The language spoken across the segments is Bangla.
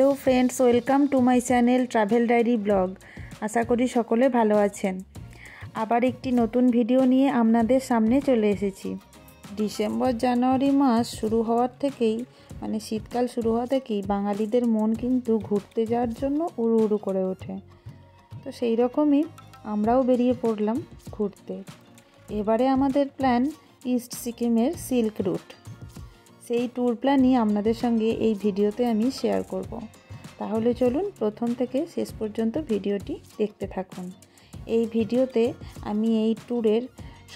Hello friends, welcome to my channel travel diary blog. আশা করি সকলে ভালো আছেন। আবার একটি নতুন ভিডিও নিয়ে আপনাদের সামনে চলে এসেছি। ডিসেম্বর জানুয়ারি মাস শুরু হওয়ার থেকেই শীতকাল শুরু হওয়া থেকেই বাঙালিদের মন কিন্তু ঘুরতে যাওয়ার জন্য উড়ু উড়ু করে ওঠে। তো সেই রকমই আমরাও বেরিয়ে পড়লাম ঘুরতে। এবারে আমাদের প্ল্যান ইস্ট সিকিমের সিল্ক রুট। সেই ট্যুর প্ল্যানই আপনাদের সঙ্গে এই ভিডিওতে আমি শেয়ার করব। তাহলে চলুন প্রথম থেকে শেষ পর্যন্ত ভিডিওটি দেখতে থাকুন। এই ভিডিওতে আমি এই ট্যুরের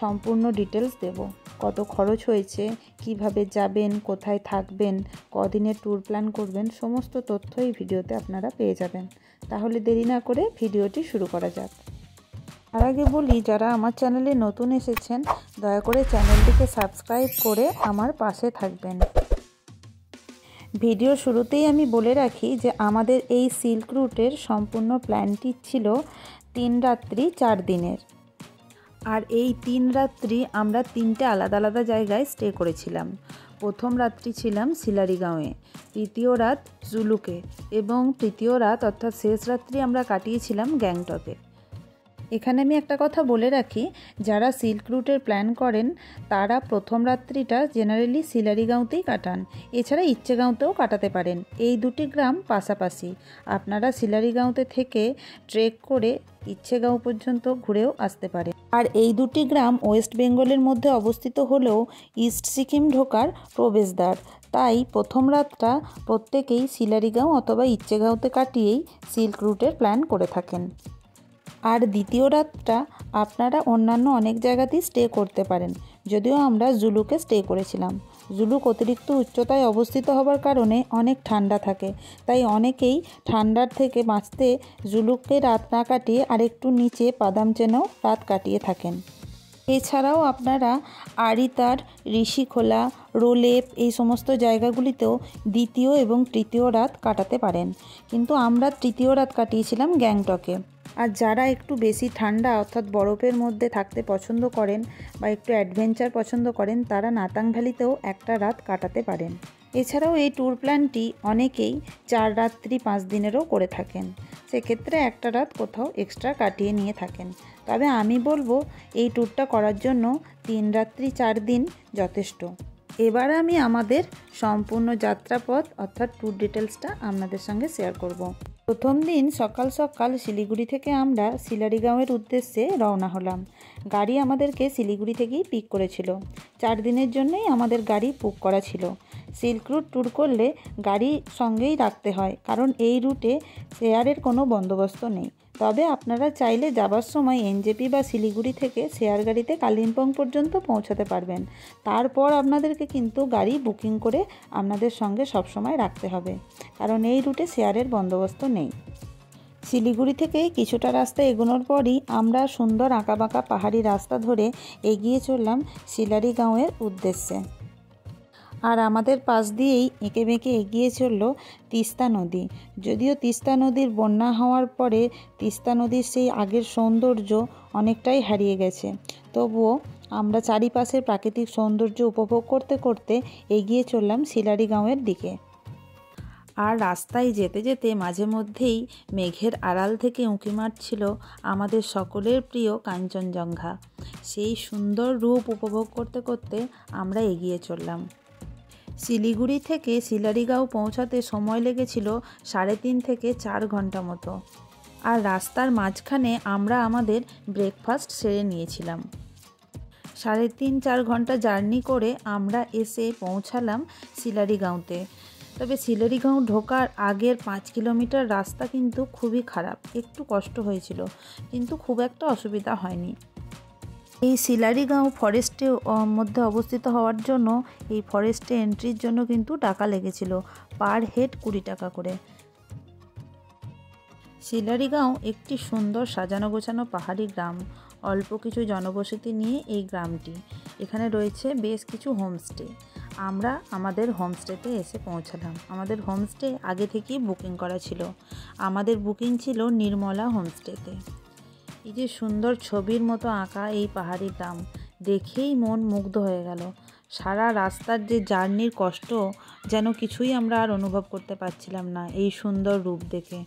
সম্পূর্ণ ডিটেলস দেব। কত খরচ হয়েছে, কিভাবে যাবেন, কোথায় থাকবেন, কদিনের ট্যুর প্ল্যান করবেন, সমস্ত তথ্য এই ভিডিওতে আপনারা পেয়ে যাবেন। তাহলে দেরি না করে ভিডিওটি শুরু করা যাক। তার আগে বলি, যারা আমার চ্যানেলে নতুন এসেছেন দয়া করে চ্যানেলটিকে সাবস্ক্রাইব করে আমার পাশে থাকবেন। ভিডিও শুরুতেই আমি বলে রাখি যে আমাদের এই সিল্ক রুটের সম্পূর্ণ প্ল্যানটি ছিল 3 রাত্রি 4 দিনের। আর এই 3 রাত্রি আমরা 3টে আলাদা আলাদা জায়গায় স্টে করেছিলাম। প্রথম রাত্রি ছিলাম শিলারিগাঁওয়ে, দ্বিতীয় রাত জুলুকে এবং তৃতীয় রাত অর্থাৎ শেষ রাত্রি আমরা কাটিয়েছিলাম গ্যাংটকে। এখানে আমি একটা কথা বলে রাখি, যারা সিল্ক রুটের প্ল্যান করেন তারা প্রথম রাত্রিটা জেনারেলি শিলারিগাঁওতেই কাটান। এছাড়া ইচ্ছেগাঁওতেও কাটাতে পারেন। এই দুটি গ্রাম পাশাপাশি। আপনারা শিলারিগাঁওতে থেকে ট্রেক করে ইচ্ছেগাঁও পর্যন্ত ঘুরেও আসতে পারেন। আর এই দুটি গ্রাম ওয়েস্ট বেঙ্গলের মধ্যে অবস্থিত হলেও ইস্ট সিকিম ঢোকার প্রবেশদ্বার। তাই প্রথম রাতটা প্রত্যেকেই শিলারিগাঁও অথবা ইচ্ছেগাঁওতে কাটিয়েই সিল্ক রুটের প্ল্যান করে থাকেন। আর দ্বিতীয় রাতটা আপনারা অন্যান্য অনেক জায়গাতেই স্টে করতে পারেন। যদিও আমরা জুলুকে স্টে করেছিলাম। জুলুক অতিরিক্ত উচ্চতায় অবস্থিত হবার কারণে অনেক ঠান্ডা থাকে, তাই অনেকেই ঠান্ডার থেকে বাঁচতে জুলুকে রাত না কাটিয়ে আরেকটু নিচে পাদামচেনেও রাত কাটিয়ে থাকেন। এছাড়াও আপনারা আরিতার, ঋষিখোলা, রোলেপ এই সমস্ত জায়গাগুলিতেও দ্বিতীয় এবং তৃতীয় রাত কাটাতে পারেন। কিন্তু আমরা তৃতীয় রাত কাটিয়েছিলাম গ্যাংটকে। আর যারা একটু বেশি ঠান্ডা অর্থাৎ বরফের মধ্যে থাকতে পছন্দ করেন বা একটু অ্যাডভেঞ্চার পছন্দ করেন তারা নাতাং ভ্যালিতেও একটা রাত কাটাতে পারেন। এছাড়াও এই ট্যুর প্ল্যানটি অনেকেই 4 রাত্রি 5 দিনেরও করে থাকেন। সেক্ষেত্রে একটা রাত কোথাও এক্সট্রা কাটিয়ে নিয়ে থাকেন। তবে আমি বলবো এই ট্যুরটা করার জন্য 3 রাত্রি 4 দিন যথেষ্ট। এবার আমি আমাদের সম্পূর্ণ যাত্রাপথ অর্থাৎ ট্যুর ডিটেলসটা আপনাদের সঙ্গে শেয়ার করব। প্রথম দিন সকাল সকাল শিলিগুড়ি থেকে আমরা শিলারিগাঁওয়ের উদ্দেশ্যে রওনা হলাম। গাড়ি আমাদেরকে শিলিগুড়ি থেকেই পিক করেছিল। 4 দিনের জন্যই আমাদের গাড়ি বুক করা ছিল। সিল্ক রুট ট্যুর করলে গাড়ি সঙ্গেই রাখতে হয়, কারণ এই রুটে শেয়ারের কোনো বন্দোবস্ত নেই। তবে আপনারা চাইলে যাবার সময় এনজেপি বা শিলিগুড়ি থেকে শেয়ার গাড়িতে কালিম্পং পর্যন্ত পৌঁছাতে পারবেন। তারপর আপনাদেরকে কিন্তু গাড়ি বুকিং করে আপনাদের সঙ্গে সবসময় রাখতে হবে, কারণ এই রুটে শেয়ারের বন্দোবস্ত নেই। শিলিগুড়ি থেকে কিছুটা রাস্তা এগোনোর পরই আমরা সুন্দর আঁকাবাঁকা পাহাড়ি রাস্তা ধরে এগিয়ে চললাম শিলারিগাঁওয়ের উদ্দেশ্যে। আর আমাদের পাশ দিয়েই এঁকে বেঁকে এগিয়ে চলল তিস্তা নদী। যদিও তিস্তা নদীর বন্যা হওয়ার পরে তিস্তা নদীর সেই আগের সৌন্দর্য অনেকটাই হারিয়ে গেছে, তবুও আমরা চারিপাশের প্রাকৃতিক সৌন্দর্য উপভোগ করতে করতে এগিয়ে চললাম শিলারিগাঁওয়ের দিকে। আর রাস্তায় যেতে যেতে মাঝে মধ্যেই মেঘের আড়াল থেকে উঁকি মারছিল আমাদের সকলের প্রিয় কাঞ্চনজঙ্ঘা। সেই সুন্দর রূপ উপভোগ করতে করতে আমরা এগিয়ে চললাম। শিলিগুড়ি থেকে শিলারিগাঁও পৌঁছাতে সময় লেগেছিল 3.5 থেকে 4 ঘন্টা মতো। আর রাস্তার মাঝখানে আমরা আমাদের ব্রেকফাস্ট সেরে নিয়েছিলাম। 3.5-4 ঘন্টা জার্নি করে আমরা এসে পৌঁছালাম শিলারিগাঁওতে। তবে শিলারিগাঁও ঢোকার আগের 5 কিলোমিটার রাস্তা কিন্তু খুবই খারাপ, একটু কষ্ট হয়েছিল, কিন্তু খুব একটা অসুবিধা হয়নি। এই শিলারিগাঁও ফরেস্টের মধ্যে অবস্থিত হওয়ার জন্য এই ফরেস্টে এন্ট্রির জন্য কিন্তু টাকা লেগেছিল, পার হেড 20 টাকা করে। শিলারিগাঁও একটি সুন্দর সাজানো গোছানো পাহাড়ি গ্রাম। অল্প কিছু জনবসতি নিয়ে এই গ্রামটি। এখানে রয়েছে বেশ কিছু হোমস্টে। আমরা আমাদের হোমস্টেতে এসে পৌঁছালাম। আমাদের হোমস্টে আগে থেকেই বুকিং করা ছিল। আমাদের বুকিং ছিল নির্মলা হোমস্টেতে। এই যে সুন্দর ছবির মতো আঁকা এই পাহাড়ি গ্রাম, দেখেই মন মুগ্ধ হয়ে গেল। সারা রাস্তার যে জার্নির কষ্ট যেন কিছুই আমরা আর অনুভব করতে পারছিলাম না এই সুন্দর রূপ দেখে।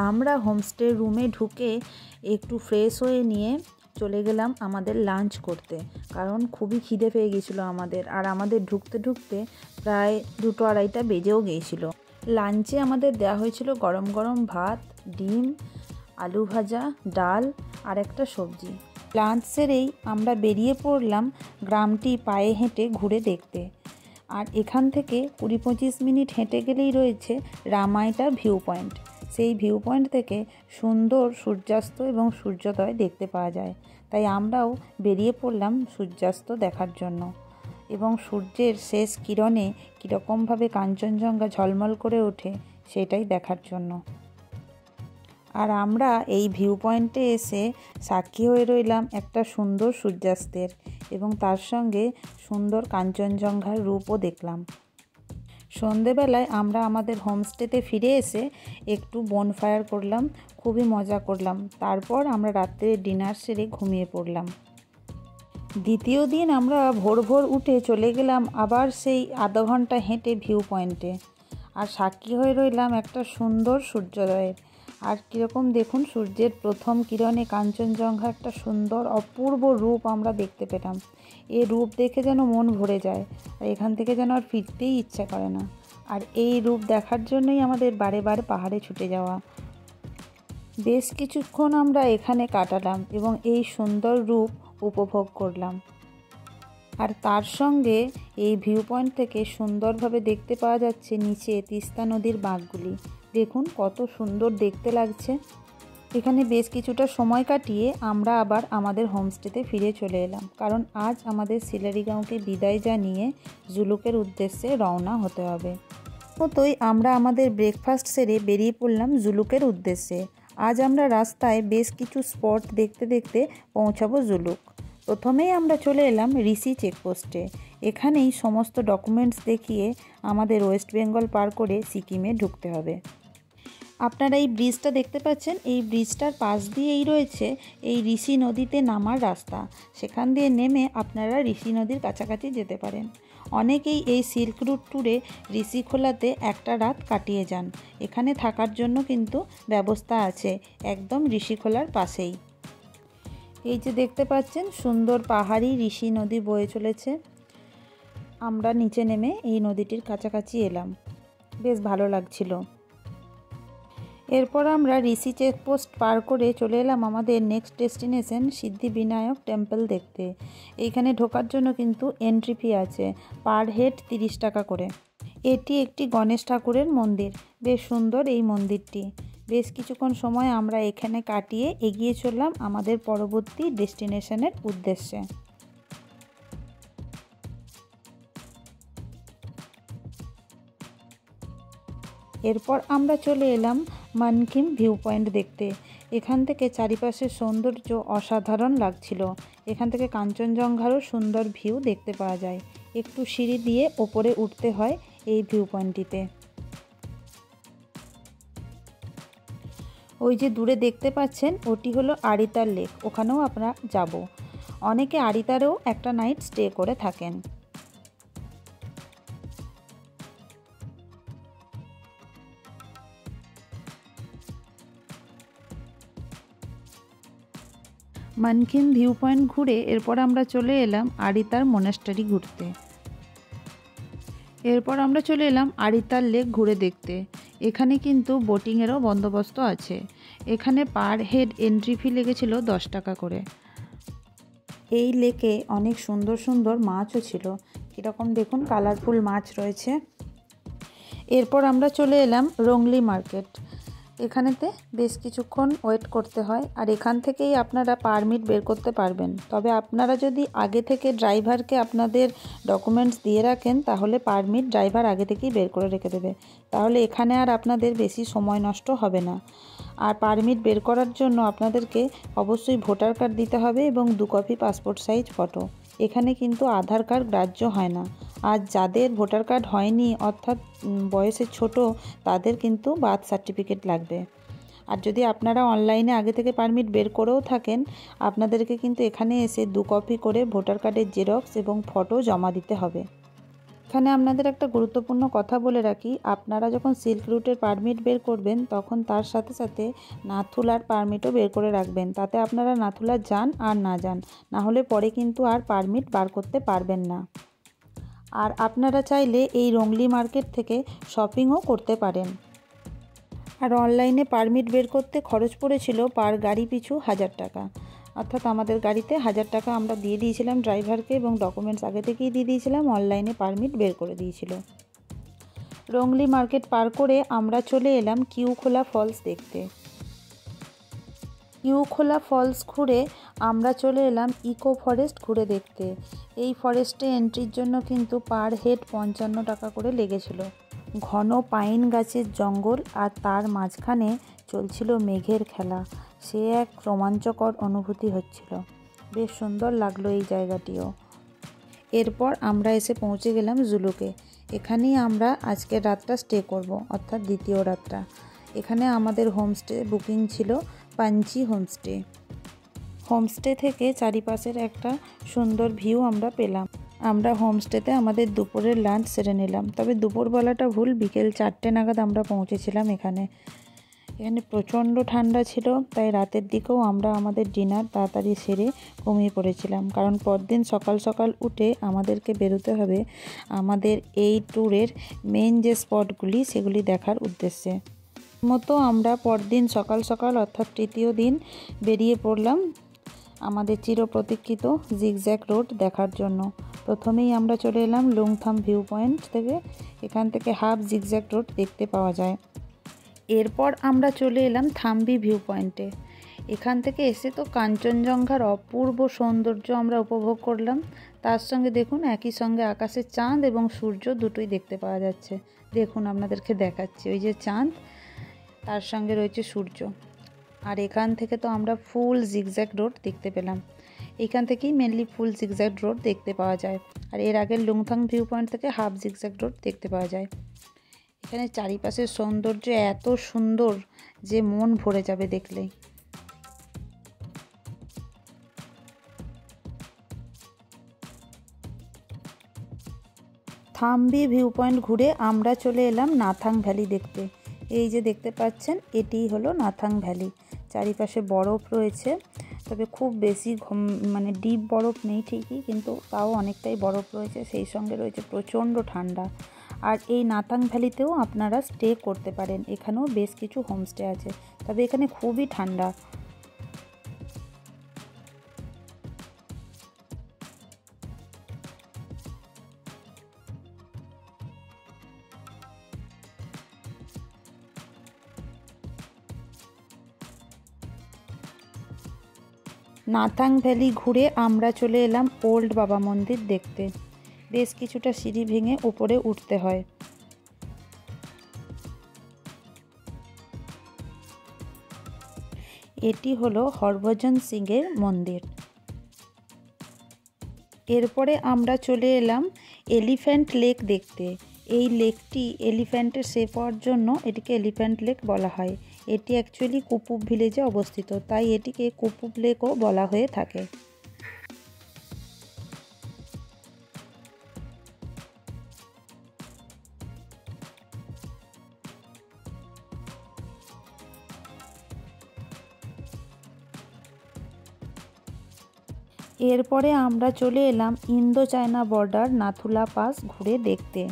আমরা হোমস্টে রুমে ঢুকে একটু ফ্রেশ হয়ে নিয়ে চলে গেলাম আমাদের লাঞ্চ করতে, কারণ খুবই খিদে পেয়ে গেছিলো আমাদের, আর আমাদের ঢুকতে ঢুকতে প্রায় 2-2:30 বেজেও গিয়েছিলো। লাঞ্চে আমাদের দেওয়া হয়েছিল গরম গরম ভাত, ডিম, আলু ভাজা, ডাল আর একটা সবজি। লাঞ্চ সেরেই আমরা বেরিয়ে পড়লাম গ্রামটি পায়ে হেঁটে ঘুরে দেখতে। আর এখান থেকে 20-25 মিনিট হেঁটে গেলেই রয়েছে রামায়টা ভিউ পয়েন্ট। সেই ভিউ পয়েন্ট থেকে সুন্দর সূর্যাস্ত এবং সূর্যোদয় দেখতে পাওয়া যায়। তাই আমরাও বেরিয়ে পড়লাম সূর্যাস্ত দেখার জন্য এবং সূর্যের শেষ কিরণে কীরকমভাবে কাঞ্চনজঙ্ঘা ঝলমল করে ওঠে সেটাই দেখার জন্য। আর আমরা এই ভিউ পয়েন্টে এসে সাক্ষী হয়ে রইলাম একটা সুন্দর সূর্যাস্তের, এবং তার সঙ্গে সুন্দর কাঞ্চনজঙ্ঘার রূপও দেখলাম। সন্ধেবেলায় আমরা আমাদের হোমস্টেতে ফিরে এসে একটু বনফায়ার করলাম, খুবই মজা করলাম। তারপর আমরা রাত্রে ডিনার সেরে ঘুমিয়ে পড়লাম। দ্বিতীয় দিন আমরা ভোর ভোর উঠে চলে গেলাম আবার সেই আধা ঘন্টা হেঁটে ভিউ পয়েন্টে, আর সাক্ষী হয়ে রইলাম একটা সুন্দর সূর্যোদয়ের। আর কীরকম দেখুন, সূর্যের প্রথম কিরণে কাঞ্চনজঙ্ঘা একটা সুন্দর অপূর্ব রূপ আমরা দেখতে পেলাম। এই রূপ দেখে যেন মন ভরে যায়, আর এখান থেকে যেন আর ফিরতেই ইচ্ছা করে না। আর এই রূপ দেখার জন্যই আমাদের বারে বারে পাহাড়ে ছুটে যাওয়া। বেশ কিছুক্ষণ আমরা এখানে কাটালাম এবং এই সুন্দর রূপ উপভোগ করলাম। আর তার সঙ্গে এই ভিউ পয়েন্ট থেকে সুন্দরভাবে দেখতে পাওয়া যাচ্ছে নিচে তিস্তা নদীর বাঁকগুলি। দেখুন কত সুন্দর দেখতে লাগছে। এখানে বেশ কিছুটা সময় কাটিয়ে আমরা আবার আমাদের হোমস্টেতে ফিরে চলে এলাম, কারণ আজ আমাদের সিলারিগাঁওকে বিদায় জানিয়ে জুলুকের উদ্দেশ্যে রওনা হতে হবে। মতোই আমরা আমাদের ব্রেকফাস্ট সেরে বেরিয়ে পড়লাম জুলুকের উদ্দেশ্যে। আজ আমরা রাস্তায় বেশ কিছু স্পট দেখতে দেখতে পৌঁছাবো জুলুক। প্রথমেই আমরা চলে এলাম ঋষি চেকপোস্টে। এখানেই সমস্ত ডকুমেন্টস দেখিয়ে আমাদের ওয়েস্ট বেঙ্গল পার করে সিকিমে ঢুকতে হবে। আপনারা এই ব্রিজটা দেখতে পাচ্ছেন, এই ব্রিজটার পাশ দিয়েই রয়েছে এই ঋষি নদীতে নামার রাস্তা। সেখান দিয়ে নেমে আপনারা ঋষি নদীর কাছাকাছি যেতে পারেন। অনেকেই এই সিল্ক রুট ট্যুরে ঋষিখোলাতে একটা রাত কাটিয়ে যান। এখানে থাকার জন্য কিন্তু ব্যবস্থা আছে একদম ঋষিখোলার পাশেই। এই যে দেখতে পাচ্ছেন সুন্দর পাহাড়ি ঋষি নদী বয়ে চলেছে। আমরা নিচে নেমে এই নদীটির কাছাকাছি এলাম, বেশ ভালো লাগছিল। এরপর আমরা ঋষি চেকপোস্ট পার করে চলে এলাম আমাদের নেক্সট ডেস্টিনেশন সিদ্ধিবিনায়ক টেম্পল দেখতে। এইখানে ঢোকার জন্য কিন্তু এন্ট্রি ফি আছে, পার হেড 30 টাকা করে। এটি একটি গণেশ ঠাকুরের মন্দির, বেশ সুন্দর এই মন্দিরটি। বেশ কিছুক্ষণ সময় আমরা এখানে কাটিয়ে এগিয়ে চললাম আমাদের পরবর্তী ডেস্টিনেশনের উদ্দেশ্যে। এরপর আমরা চলে এলাম মানকিন ভিউ পয়েন্ট দেখতে। এখান থেকে চারিপাশের সৌন্দর্য অসাধারণ লাগছিল। এখান থেকে কাঞ্চনজঙ্ঘারও সুন্দর ভিউ দেখতে পাওয়া যায়। একটু সিঁড়ি দিয়ে ওপরে উঠতে হয় এই ভিউ পয়েন্টটিতে। ওই যে দূরে দেখতে পাচ্ছেন ওটি হলো আরিতার লেক, ওখানেও আমরা যাব। অনেকে আরিতারেও একটা নাইট স্টে করে থাকেন। মানকিন ভিউ পয়েন্ট ঘুরে এরপর আমরা চলে এলাম আরিতার মনাস্টারি ঘুরতে। এরপর আমরা চলে এলাম আরিতার লেক ঘুরে দেখতে। এখানে কিন্তু বোটিংয়েরও বন্দোবস্ত আছে। এখানে পার হেড এন্ট্রি ফি লেগেছিল 10 টাকা করে। এই লেকে অনেক সুন্দর সুন্দর মাছও ছিল, কীরকম দেখুন কালারফুল মাছ রয়েছে। এরপর আমরা চলে এলাম রংলি মার্কেট। এখানেতে বেশ কিছুক্ষণ ওয়েট করতে হয়, আর এখান থেকেই আপনারা পারমিট বের করতে পারবেন। তবে আপনারা যদি আগে থেকে ড্রাইভারকে আপনাদের ডকুমেন্টস দিয়ে রাখেন তাহলে পারমিট ড্রাইভার আগে থেকেই বের করে রেখে দেবে, তাহলে এখানে আর আপনাদের বেশি সময় নষ্ট হবে না। আর পারমিট বের করার জন্য আপনাদেরকে অবশ্যই ভোটার কার্ড দিতে হবে এবং 2 কপি পাসপোর্ট সাইজ ফটো। এখানে কিন্তু আধার কার্ড গ্রাহ্য হয় না। আর যাদের ভোটার কার্ড হয়নি অর্থাৎ বয়সে ছোট, তাদের কিন্তু বার্থ সার্টিফিকেট লাগবে। আর যদি আপনারা অনলাইনে আগে থেকে পারমিট বের করেও থাকেন, আপনাদেরকে কিন্তু এখানে এসে 2 কপি করে ভোটার কার্ডের জেরক্স এবং ফটো জমা দিতে হবে। এখানে আপনাদের একটা গুরুত্বপূর্ণ কথা বলে রাখি, আপনারা যখন সিল্ক রুটের পারমিট বের করবেন তখন তার সাথে সাথে নাথুলার পারমিটও বের করে রাখবেন। তাতে আপনারা নাথুলা যান আর না যান, না হলে পরে কিন্তু আর পারমিট বার করতে পারবেন না। আর আপনারা চাইলে এই রংলি মার্কেট থেকে শপিংও করতে পারেন। আর অনলাইনে পারমিট বের করতে খরচ পড়েছিল পার গাড়ি পিছু 1000 টাকা, অর্থাৎ আমাদের গাড়িতে 1000 টাকা আমরা দিয়ে দিয়েছিলাম ড্রাইভারকে এবং ডকুমেন্টস আগে থেকেই দিয়ে দিয়েছিলাম, অনলাইনে পারমিট বের করে দিয়েছিল। রংলি মার্কেট পার করে আমরা চলে এলাম কিউখোলা ফলস দেখতে। কিউখোলা ফলস ঘুরে আমরা চলে এলাম ইকো ফরেস্ট ঘুরে দেখতে। এই ফরেস্টে এন্ট্রির জন্য কিন্তু পার হেড 55 টাকা করে লেগেছিল। ঘন পাইন গাছের জঙ্গল আর তার মাঝখানে চলছিল মেঘের খেলা, সে এক রোমাঞ্চকর অনুভূতি হচ্ছিল। বেশ সুন্দর লাগলো এই জায়গাটিও। এরপর আমরা এসে পৌঁছে গেলাম জুলুকে। এখানেই আমরা আজকের রাতটা স্টে করব, অর্থাৎ দ্বিতীয় রাতটা। এখানে আমাদের হোমস্টে বুকিং ছিল পাঞ্চি হোমস্টে। হোমস্টে থেকে চারিপাশের একটা সুন্দর ভিউ আমরা পেলাম। আমরা হোমস্টেতে আমাদের দুপুরের লাঞ্চ সেরে নিলাম, তবে দুপুরবেলাটা ভুল, বিকেল 4টে নাগাদ আমরা পৌঁছেছিলাম এখানে। এখানে প্রচণ্ড ঠান্ডা ছিল, তাই রাতের দিকেও আমরা আমাদের ডিনার তাড়াতাড়ি সেরে ঘুমিয়ে পড়েছিলাম, কারণ পরদিন সকাল সকাল উঠে আমাদেরকে বেরোতে হবে আমাদের এই ট্যুরের মেন যে স্পটগুলি সেগুলি দেখার উদ্দেশ্যে। মতো আমরা পরদিন সকাল সকাল অর্থাৎ তৃতীয় দিন বেরিয়ে পড়লাম আমাদের চিরপ্রতীক্ষিত জিগজ্যাগ রোড দেখার জন্য। প্রথমেই আমরা চলে এলাম লুংথাম ভিউ পয়েন্ট থেকে, এখান থেকে হাফ জিগজ্যাগ রোড দেখতে পাওয়া যায়। এরপর আমরা চলে এলাম থাম্বি ভিউ পয়েন্টে। এখান থেকে এসে তো কাঞ্চনজঙ্ঘার অপূর্ব সৌন্দর্য আমরা উপভোগ করলাম, তার সঙ্গে দেখুন একই সঙ্গে আকাশে চাঁদ এবং সূর্য দুটোই দেখতে পাওয়া যাচ্ছে। দেখুন আপনাদেরকে দেখাচ্ছি, ওই যে চাঁদ, তার সঙ্গে রয়েছে সূর্য। আর এখান থেকে তো আমরা ফুল জিগজ্যাগ রোড দেখতে পেলাম। এখান থেকেই মেনলি ফুল জিগজ্যাগ রোড দেখতে পাওয়া যায়, আর এর আগের লুংথাং ভিউ পয়েন্ট থেকে হাফ জিগজ্যাগ রোড দেখতে পাওয়া যায়। এখানে চারিপাশের সৌন্দর্য এত সুন্দর যে মন ভরে যাবে দেখলেই। থাম্বি ভিউ পয়েন্ট ঘুরে আমরা চলে এলাম নাথাং ভ্যালি দেখতে। এই যে দেখতে পাচ্ছেন, এটিই হলো নাথাং ভ্যালি। চারিপাশে বরফ রয়েছে, তবে খুব বেশি মানে ডিপ বরফ নেই ঠিকই, কিন্তু তাও অনেকটাই বরফ রয়েছে, সেই সঙ্গে রয়েছে প্রচণ্ড ঠান্ডা। আর এই নাথাং ভ্যালিতেও আপনারা স্টে করতে পারেন, এখানেও বেশ কিছু হোমস্টে আছে, তবে এখানে খুবই ঠান্ডা। নাথাং ভ্যালি ঘুরে আমরা চলে এলাম ওল্ড বাবা মন্দির দেখতে। বেশ কিছুটা সিঁড়ি ভেঙে উপরে উঠতে হয়। এটি হলো হরভজন সিংয়ের মন্দির। এরপরে আমরা চলে এলাম এলিফ্যান্ট লেক দেখতে। এই লেকটি এলিফ্যান্টের শেপ হওয়ার জন্য এটিকে এলিফ্যান্ট লেক বলা হয়। এটি অ্যাকচুয়ালি কুপুব ভিলেজে অবস্থিত, তাই এটিকে কুপুব লেকও বলা হয়ে থাকে। এরপরে আমরা চলে এলাম Indo China border Nathula pass ঘুরে দেখতে।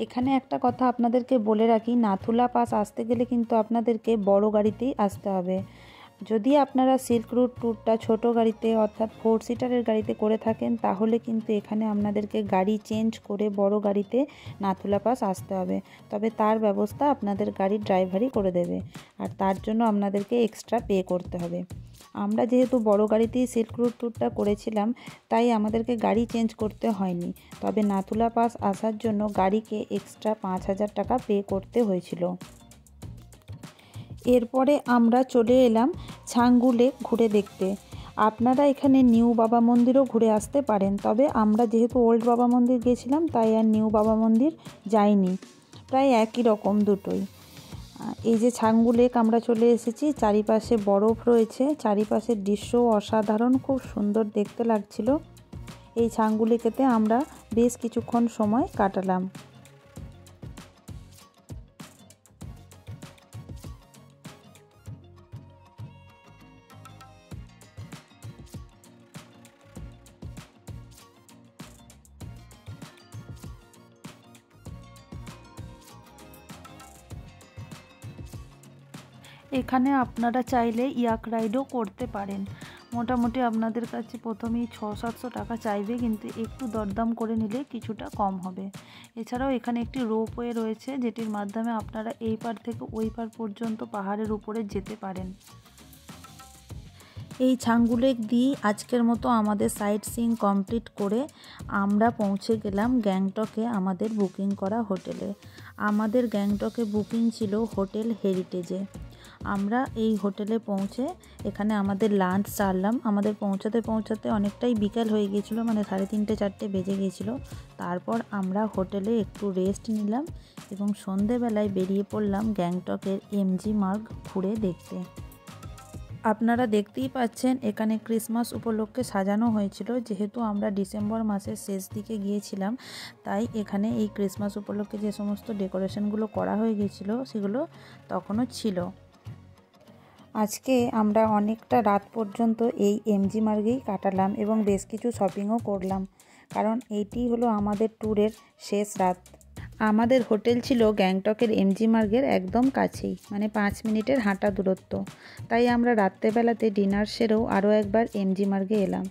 এখানে একটা কথা আপনাদেরকে বলে রাখি, নাথুলা পাস আসতে গেলে কিন্তু আপনাদেরকে বড় গাড়িতেই আসতে হবে। যদি আপনারা সিল্ক রুট ট্যুরটা ছোট গাড়িতে অর্থাৎ 4 সিটারের গাড়িতে করে থাকেন, তাহলে কিন্তু এখানে আপনাদেরকে গাড়ি চেঞ্জ করে বড় গাড়িতে নাথুলা পাস আসতে হবে, তবে তার ব্যবস্থা আপনাদের গাড়ির ড্রাইভারই করে দেবে, আর তার জন্য আপনাদেরকে এক্সট্রা পে করতে হবে। আমরা যেহেতু বড় গাড়িতেই সিল্ক রুট ট্যুরটা করেছিলাম, তাই আমাদেরকে গাড়ি চেঞ্জ করতে হয়নি, তবে নাথুলা পাস আসার জন্য গাড়িকে এক্সট্রা 5000 টাকা পে করতে হয়েছিল। এরপরে আমরা চলে এলাম ছাঙ্গু লেক ঘুরে দেখতে। আপনারা এখানে নিউ বাবা মন্দিরও ঘুরে আসতে পারেন, তবে আমরা যেহেতু ওল্ড বাবা মন্দির গেছিলাম তাই আর নিউ বাবা মন্দির যাইনি, প্রায় একই রকম দুটোই। এই যে ছাঙ্গু লেক আমরা চলে এসেছি, চারিপাশে বরফ রয়েছে, চারিপাশের দৃশ্য অসাধারণ, খুব সুন্দর দেখতে লাগছিল। এই ছাঙ্গুলিকেতে আমরা বেশ কিছুক্ষণ সময় কাটালাম। এখানে আপনারা চাইলে ইয়াক রাইডও করতে পারেন। মোটামুটি আপনাদের কাছে প্রথমেই 600-700 টাকা চাইবে, কিন্তু একটু দরদাম করে নিলে কিছুটা কম হবে। এছাড়াও এখানে একটি রোপওয়ে রয়েছে, যেটির মাধ্যমে আপনারা এই পার থেকে ওই পার পর্যন্ত পাহাড়ের উপরে যেতে পারেন। এই ছাঙ্গুলেক দিয়ে আজকের মতো আমাদের সাইট সিইং কমপ্লিট করে আমরা পৌঁছে গেলাম গ্যাংটকে আমাদের বুকিং করা হোটেলে। আমাদের গ্যাংটকে বুকিং ছিল হোটেল হেরিটেজে। আমরা এই হোটেলে পৌঁছে এখানে আমাদের লাঞ্চ সারলাম। আমাদের পৌঁছাতে অনেকটাই বিকেল হয়ে গিয়েছিলো, মানে 3:30-4টে বেজে গিয়েছিলো। তারপর আমরা হোটেলে একটু রেস্ট নিলাম এবং সন্ধেবেলায় বেরিয়ে পড়লাম গ্যাংটকের এমজি মার্গ ঘুরে দেখতে। আপনারা দেখতেই পাচ্ছেন এখানে ক্রিসমাস উপলক্ষে সাজানো হয়েছিল। যেহেতু আমরা ডিসেম্বর মাসের শেষ দিকে গিয়েছিলাম, তাই এখানে এই ক্রিসমাস উপলক্ষে যে সমস্ত ডেকোরেশনগুলো করা হয়ে গিয়েছিল সেগুলো তখনও ছিল। আজকে আমরা অনেকটা রাত পর্যন্ত এই এমজি মার্গেই কাটালাম এবং বেশ কিছু শপিংও করলাম, কারণ এইটি হলো আমাদের ট্যুরের শেষ রাত। আমাদের হোটেল ছিল গ্যাংটকের এমজি মার্গের একদম কাছেই, মানে 5 মিনিটের হাঁটা দূরত্ব। তাই আমরা রাত্রেবেলাতে ডিনার সেরেও আরও একবার এমজি মার্গে এলাম,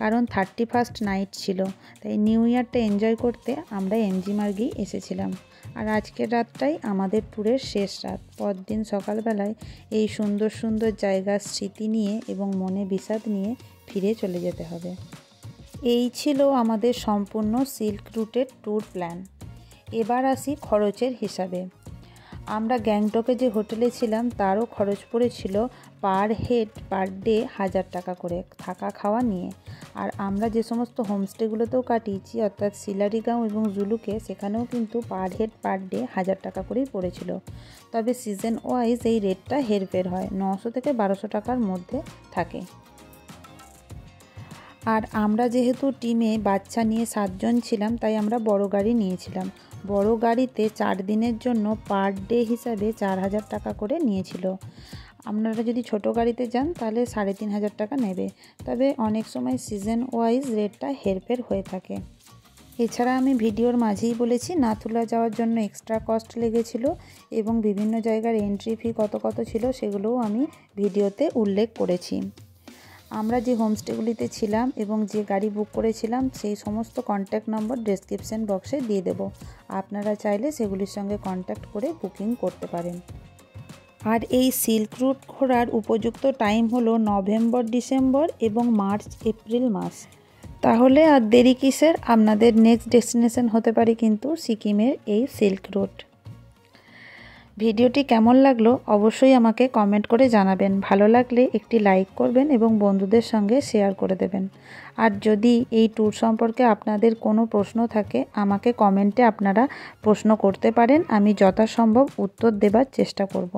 কারণ 31st নাইট ছিল। তাই নিউ ইয়ারটা এনজয় করতে আমরা এমজি মার্গেই এসেছিলাম। আর আজকের রাতটাই আমাদের ট্যুরের শেষ রাত। পরদিন সকালবেলায় এই সুন্দর সুন্দর জায়গার স্মৃতি নিয়ে এবং মনে বিষাদ নিয়ে ফিরে চলে যেতে হবে। এই ছিল আমাদের সম্পূর্ণ সিল্ক রুটের ট্যুর প্ল্যান। এবার আসি খরচের হিসাবে। আমরা গ্যাংটকে যে হোটেলে ছিলাম তারও খরচ পড়েছিল পার হেড পার ডে 1000 টাকা করে, থাকা খাওয়া নিয়ে। আর আমরা যে সমস্ত হোমস্টেগুলোতেও কাটিয়েছি, অর্থাৎ সিলারিগাঁও এবং জুলুকে, সেখানেও কিন্তু পার হেড পার ডে 1000 টাকা করেই পড়েছিল। তবে সিজন ওয়াইজ এই রেটটা হেরফের হয়, 900 থেকে 1200 টাকার মধ্যে থাকে। আর আমরা যেহেতু টিমে বাচ্চা নিয়ে 7 জন ছিলাম, তাই আমরা বড় গাড়ি নিয়েছিলাম। বড় গাড়িতে 4 দিনের জন্য পার ডে হিসাবে 4000 টাকা করে নিয়েছিল। আপনারা যদি ছোট গাড়িতে যান তাহলে 3500 টাকা নেবে। তবে অনেক সময় সিজন ওয়াইজ রেটটা হেরফের হয়ে থাকে। এছাড়া আমি ভিডিওর মাঝেই বলেছি নাথুলা যাওয়ার জন্য এক্সট্রা কস্ট লেগেছিল এবং বিভিন্ন জায়গার এন্ট্রি ফি কত ছিল সেগুলোও আমি ভিডিওতে উল্লেখ করেছি। আমরা যে হোমস্টেগুলিতে ছিলাম এবং যে গাড়ি বুক করেছিলাম সেই সমস্ত কন্ট্যাক্ট নম্বর ডেসক্রিপশন বক্সে দিয়ে দেব। আপনারা চাইলে সেগুলির সঙ্গে কন্ট্যাক্ট করে বুকিং করতে পারেন। আর এই সিল্ক রুট ঘোরার উপযুক্ত টাইম হলো নভেম্বর-ডিসেম্বর এবং মার্চ-এপ্রিল মাস। তাহলে আর দেরি কিসের, আপনাদের নেক্সট ডেস্টিনেশন হতে পারে কিন্তু সিকিমের এই সিল্ক রুট। ভিডিওটি কেমন লাগলো অবশ্যই আমাকে কমেন্ট করে জানাবেন। ভালো লাগলে একটি লাইক করবেন এবং বন্ধুদের সঙ্গে শেয়ার করে দেবেন। আর যদি এই ট্যুর সম্পর্কে আপনাদের কোনো প্রশ্ন থাকে আমাকে কমেন্টে আপনারা প্রশ্ন করতে পারেন, আমি যথাসম্ভব উত্তর দেবার চেষ্টা করব।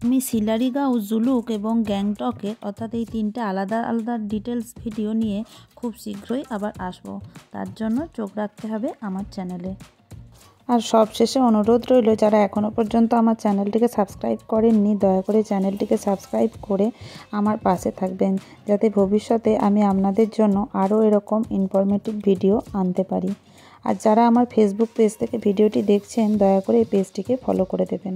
আমি সিলারিগাঁও, জুলুক এবং গ্যাংটকের অর্থাৎ এই 3টে আলাদা আলাদা ডিটেলস ভিডিও নিয়ে খুব শীঘ্রই আবার আসব। তার জন্য চোখ রাখতে হবে আমার চ্যানেলে। আর সবশেষে অনুরোধ রইল, যারা এখনও পর্যন্ত আমার চ্যানেলটিকে সাবস্ক্রাইব করেননি দয়া করে চ্যানেলটিকে সাবস্ক্রাইব করে আমার পাশে থাকবেন, যাতে ভবিষ্যতে আমি আপনাদের জন্য আরও এরকম ইনফরমেটিভ ভিডিও আনতে পারি। আর যারা আমার ফেসবুক পেজ থেকে ভিডিওটি দেখছেন দয়া করে এই পেজটিকে ফলো করে দেবেন।